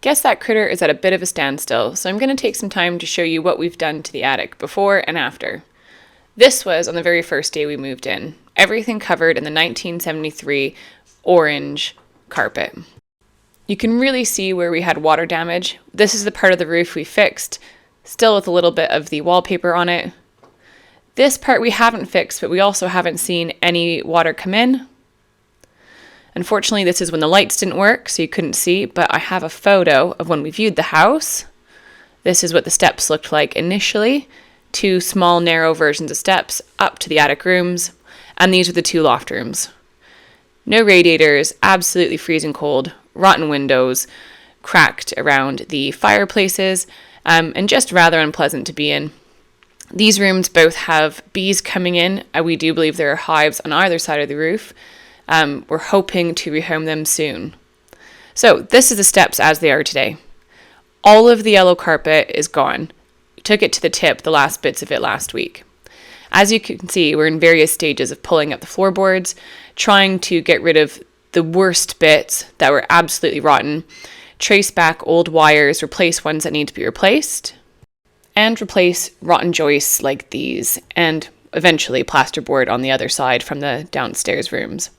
Guess that critter is at a bit of a standstill, so I'm going to take some time to show you what we've done to the attic before and after. This was on the very first day we moved in. Everything covered in the 1973 orange carpet. You can really see where we had water damage. This is the part of the roof we fixed, still with a little bit of the wallpaper on it. This part we haven't fixed, but we also haven't seen any water come in. Unfortunately, this is when the lights didn't work, so you couldn't see, but I have a photo of when we viewed the house. This is what the steps looked like initially. 2 small, narrow versions of steps up to the attic rooms, and these are the 2 loft rooms. No radiators, absolutely freezing cold, rotten windows, cracked around the fireplaces, and just rather unpleasant to be in. These rooms both have bees coming in. We do believe there are hives on either side of the roof. We're hoping to rehome them soon. So this is the steps as they are today. All of the yellow carpet is gone. We took it to the tip, the last bits of it last week. As you can see, we're in various stages of pulling up the floorboards, trying to get rid of the worst bits that were absolutely rotten, trace back old wires, replace ones that need to be replaced, and replace rotten joists like these, and eventually plasterboard on the other side from the downstairs rooms.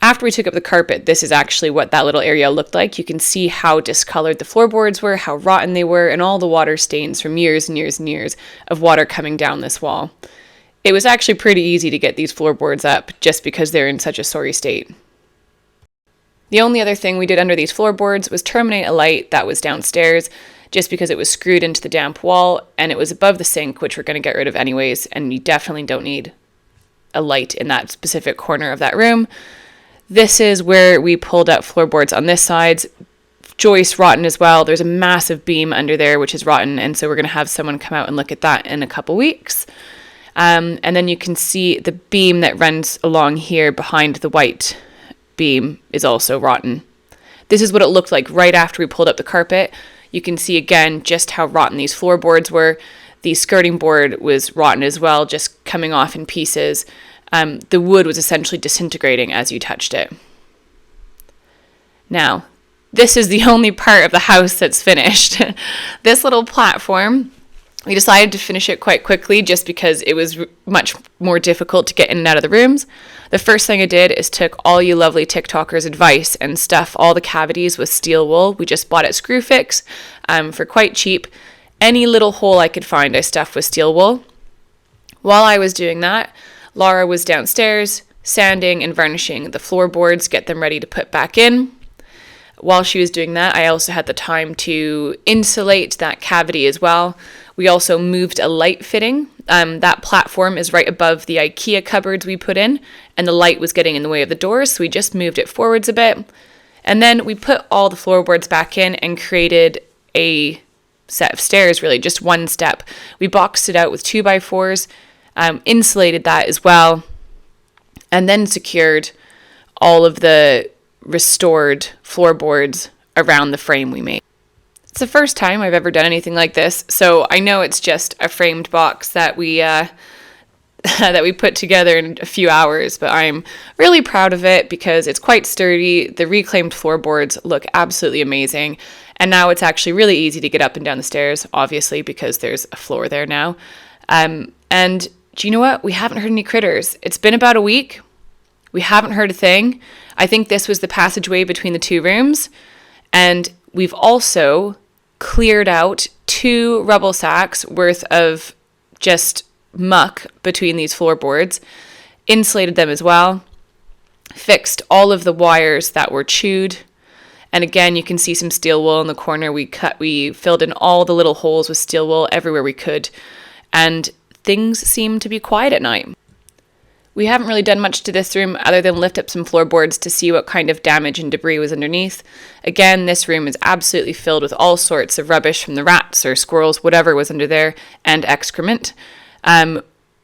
After we took up the carpet, this is actually what that little area looked like. You can see how discolored the floorboards were, how rotten they were, and all the water stains from years and years and years of water coming down this wall. It was actually pretty easy to get these floorboards up just because they're in such a sorry state. The only other thing we did under these floorboards was terminate a light that was downstairs just because it was screwed into the damp wall and it was above the sink, which we're going to get rid of anyways, and you definitely don't need a light in that specific corner of that room. This is where we pulled up floorboards on this side. Joist rotten as well. There's a massive beam under there which is rotten, and so we're going to have someone come out and look at that in a couple weeks. And then you can see the beam that runs along here behind the white beam is also rotten. This is what it looked like right after we pulled up the carpet. You can see again just how rotten these floorboards were. The skirting board was rotten as well, just coming off in pieces. The wood was essentially disintegrating as you touched it. Now, this is the only part of the house that's finished. This little platform, we decided to finish it quite quickly just because it was much more difficult to get in and out of the rooms. The first thing I did is took all you lovely TikTokers' advice and stuff all the cavities with steel wool. We just bought at Screwfix for quite cheap. Any little hole I could find I stuffed with steel wool. While I was doing that, Laura was downstairs sanding and varnishing the floorboards, get them ready to put back in. While she was doing that, I also had the time to insulate that cavity as well. We also moved a light fitting. That platform is right above the IKEA cupboards we put in, and the light was getting in the way of the doors, so we just moved it forwards a bit. And then we put all the floorboards back in and created a set of stairs, really, just one step. We boxed it out with 2x4s, insulated that as well, and then secured all of the restored floorboards around the frame we made. It's the first time I've ever done anything like this, so I know it's just a framed box that we that we put together in a few hours, but I'm really proud of it because it's quite sturdy. The reclaimed floorboards look absolutely amazing, and now it's actually really easy to get up and down the stairs, obviously, because there's a floor there now. And do you know what? We haven't heard any critters. It's been about a week. We haven't heard a thing. I think this was the passageway between the 2 rooms, and we've also cleared out 2 rubble sacks worth of just muck between these floorboards, insulated them as well, fixed all of the wires that were chewed, and again you can see some steel wool in the corner. We filled in all the little holes with steel wool everywhere we could, and things seem to be quiet at night. We haven't really done much to this room other than lift up some floorboards to see what kind of damage and debris was underneath. Again, this room is absolutely filled with all sorts of rubbish from the rats or squirrels, whatever was under there, and excrement.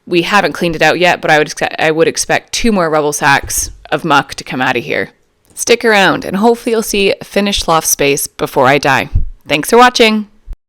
We haven't cleaned it out yet, but I would expect 2 more rubble sacks of muck to come out of here. Stick around and hopefully you'll see a finished loft space before I die. Thanks for watching!